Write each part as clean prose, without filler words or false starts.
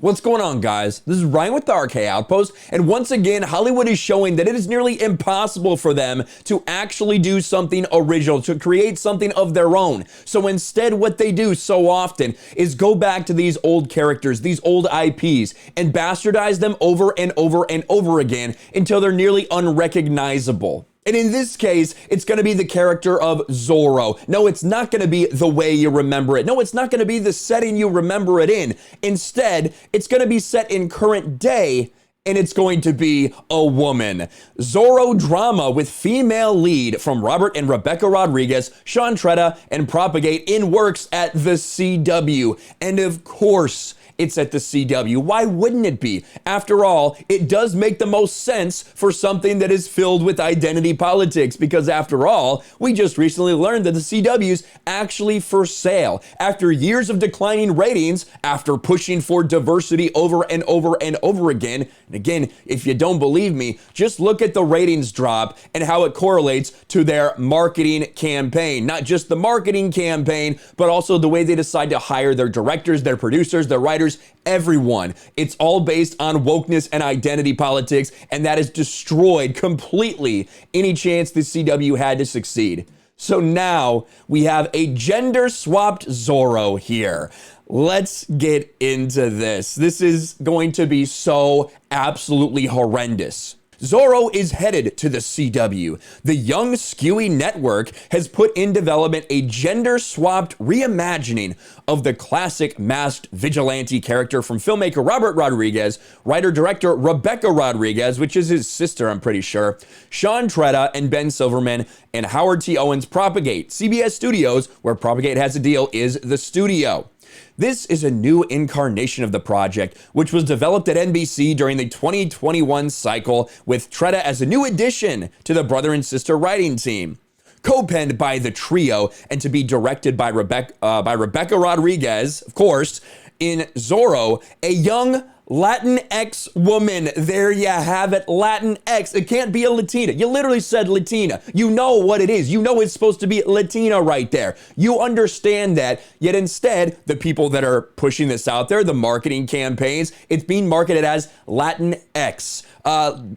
What's going on, guys? This is Ryan with the RK Outpost, and once again, Hollywood is showing that it is nearly impossible for them to actually do something original, to create something of their own. So instead, what they do so often is go back to these old characters, these old IPs, and bastardize them over and over and over again until they're nearly unrecognizable. And in this case, it's going to be the character of Zorro. No, it's not going to be the way you remember it. No, it's not going to be the setting you remember it in. Instead, it's going to be set in current day, and it's going to be a woman. Zorro drama with female lead from Robert and Rebecca Rodriguez, Sean Tretta, and Propagate in works at the CW. And of course, it's at the CW. Why wouldn't it be? After all, it does make the most sense for something that is filled with identity politics, because after all, we just recently learned that the CW's actually for sale. After years of declining ratings, after pushing for diversity over and over and over again, and again, if you don't believe me, just look at the ratings drop and how it correlates to their marketing campaign. Not just the marketing campaign, but also the way they decide to hire their directors, their producers, their writers, everyone. It's all based on wokeness and identity politics, and that has destroyed completely any chance the CW had to succeed. So now we have a gender-swapped Zorro here. Let's get into this. This is going to be so absolutely horrendous. Zorro is headed to the CW. The Young Skewy Network has put in development a gender-swapped reimagining of the classic masked vigilante character from filmmaker Robert Rodriguez, writer-director Rebecca Rodriguez, which is his sister, I'm pretty sure, Sean Tretta and Ben Silverman, and Howard T. Owens Propagate. CBS Studios, where Propagate has a deal, is the studio. This is a new incarnation of the project, which was developed at NBC during the 2021 cycle, with Tretta as a new addition to the brother and sister writing team. Co-penned by the trio and to be directed by Rebecca Rodriguez, of course, in Zorro, a young Latinx woman. There you have it, Latinx. It can't be a Latina. You literally said Latina. You know what it is. You know it's supposed to be Latina right there. You understand that, yet instead, the people that are pushing this out there, the marketing campaigns, it's being marketed as Latinx.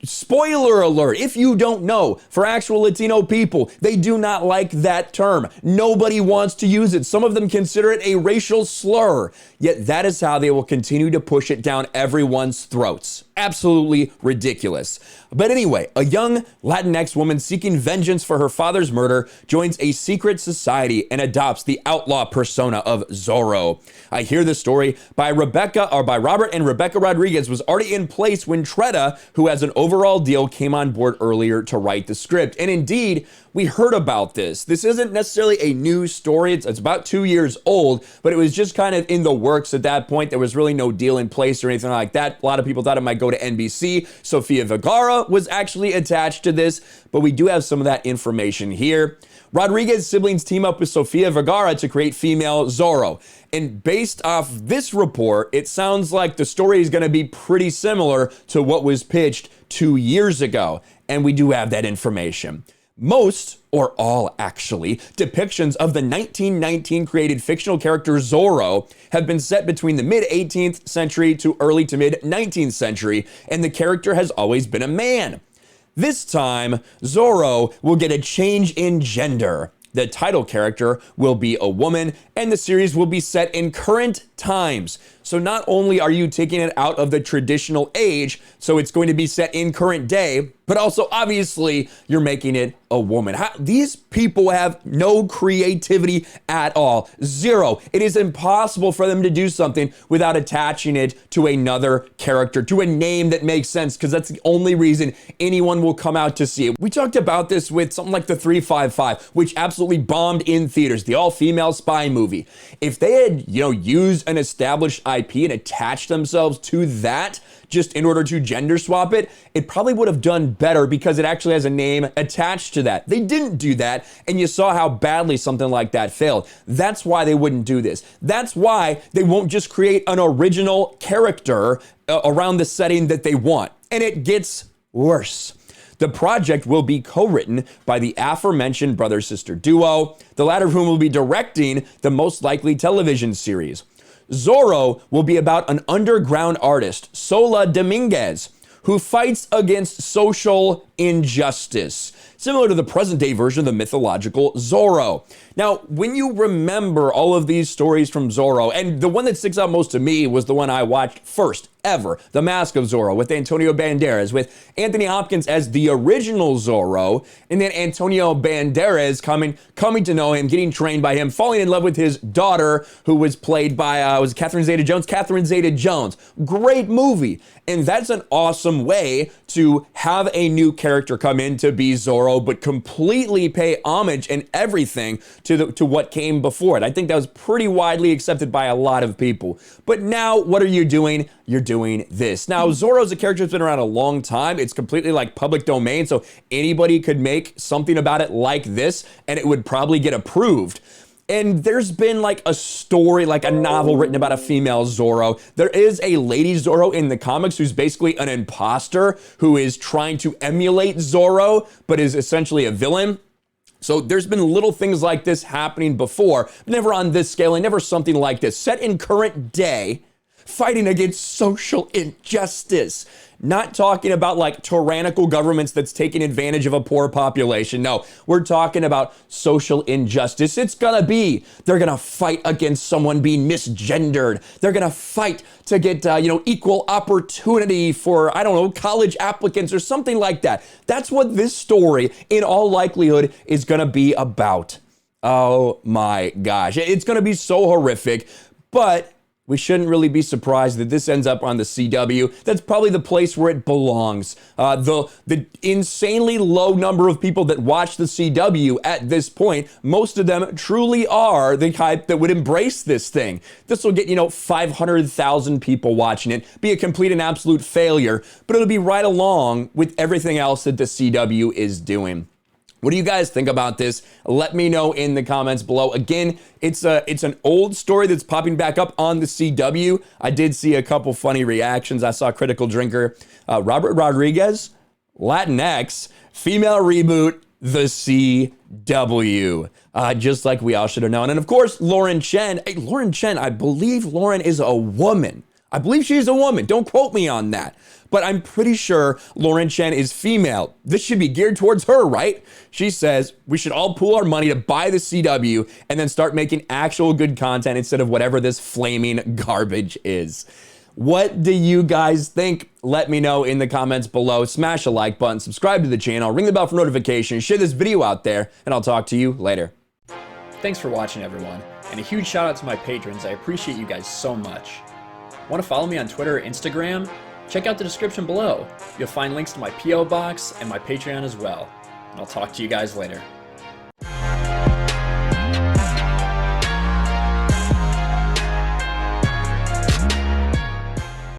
Spoiler alert, if you don't know, for actual Latino people, they do not like that term. Nobody wants to use it. Some of them consider it a racial slur. Yet that is how they will continue to push it down everyone's throats. Absolutely ridiculous. But anyway, a young Latinx woman seeking vengeance for her father's murder joins a secret society and adopts the outlaw persona of Zorro. I hear the story by Robert and Rebecca Rodriguez was already in place when Tretta, who has an overall deal, came on board earlier to write the script. And indeed, we heard about this. This isn't necessarily a new story. It's about 2 years old, but it was just kind of in the works at that point. There was really no deal in place or anything like that. A lot of people thought it might go to NBC. Sofia Vergara was actually attached to this, but we do have some of that information here. Rodriguez siblings team up with Sofia Vergara to create female Zorro. And based off this report, it sounds like the story is going to be pretty similar to what was pitched 2 years ago. And we do have that information. Most, or all actually, depictions of the 1919 created fictional character Zorro have been set between the mid-18th century to early to mid-19th century, and the character has always been a man. This time, Zorro will get a change in gender. The title character will be a woman, and the series will be set in current times. So not only are you taking it out of the traditional age, so it's going to be set in current day, but also obviously you're making it a woman. These people have no creativity at all. Zero. It is impossible for them to do something without attaching it to another character, to a name that makes sense, because that's the only reason anyone will come out to see it. We talked about this with something like the 355, which absolutely bombed in theaters, the all-female spy movie. If they had, used an established IP and attached themselves to that just in order to gender swap it, it probably would have done better because it actually has a name attached to that. They didn't do that, and you saw how badly something like that failed. That's why they wouldn't do this. That's why they won't just create an original character around the setting that they want. And it gets worse. The project will be co-written by the aforementioned brother-sister duo, the latter of whom will be directing the most likely television series. Zorro will be about an underground artist, Sola Dominguez, who fights against social injustice, similar to the present-day version of the mythological Zorro. Now, when you remember all of these stories from Zorro, and the one that sticks out most to me was the one I watched first ever, The Mask of Zorro, with Antonio Banderas, with Anthony Hopkins as the original Zorro, and then Antonio Banderas coming to know him, getting trained by him, falling in love with his daughter, who was played by, was it Catherine Zeta-Jones? Catherine Zeta-Jones. Great movie. And that's an awesome way to have a new character come in to be Zorro, but completely pay homage and everything to what came before it. I think that was pretty widely accepted by a lot of people. But now, what are you doing? You're doing this. Now, Zorro's a character that's been around a long time. It's completely like public domain, so anybody could make something about it like this, and it would probably get approved. And there's been like a story, like a novel written about a female Zorro. There is a lady Zorro in the comics who's basically an imposter who is trying to emulate Zorro, but is essentially a villain. So there's been little things like this happening before, never on this scale and never something like this. Set in current day, fighting against social injustice. Not talking about like tyrannical governments that's taking advantage of a poor population. No, we're talking about social injustice. It's gonna be, they're gonna fight against someone being misgendered. They're gonna fight to get, equal opportunity for, I don't know, college applicants or something like that. That's what this story, in all likelihood, is gonna be about. Oh my gosh, it's gonna be so horrific, but we shouldn't really be surprised that this ends up on the CW. That's probably the place where it belongs. The insanely low number of people that watch the CW at this point, most of them truly are the type that would embrace this thing. This will get, 500,000 people watching it, be a complete and absolute failure, but it'll be right along with everything else that the CW is doing. What do you guys think about this? Let me know in the comments below. Again, it's an old story that's popping back up on the CW. I did see a couple funny reactions. I saw Critical Drinker, Robert Rodriguez, Latinx, female reboot, the CW. Just like we all should have known. And of course, Lauren Chen. Hey, Lauren Chen, I believe Lauren is a woman. I believe she's a woman. Don't quote me on that. But I'm pretty sure Lauren Chen is female. This should be geared towards her, right? She says we should all pool our money to buy the CW and then start making actual good content instead of whatever this flaming garbage is. What do you guys think? Let me know in the comments below. Smash a like button, subscribe to the channel, ring the bell for notifications, share this video out there, and I'll talk to you later. Thanks for watching, everyone. And a huge shout out to my patrons. I appreciate you guys so much. Want to follow me on Twitter or Instagram? Check out the description below. You'll find links to my P.O. box and my Patreon as well. And I'll talk to you guys later.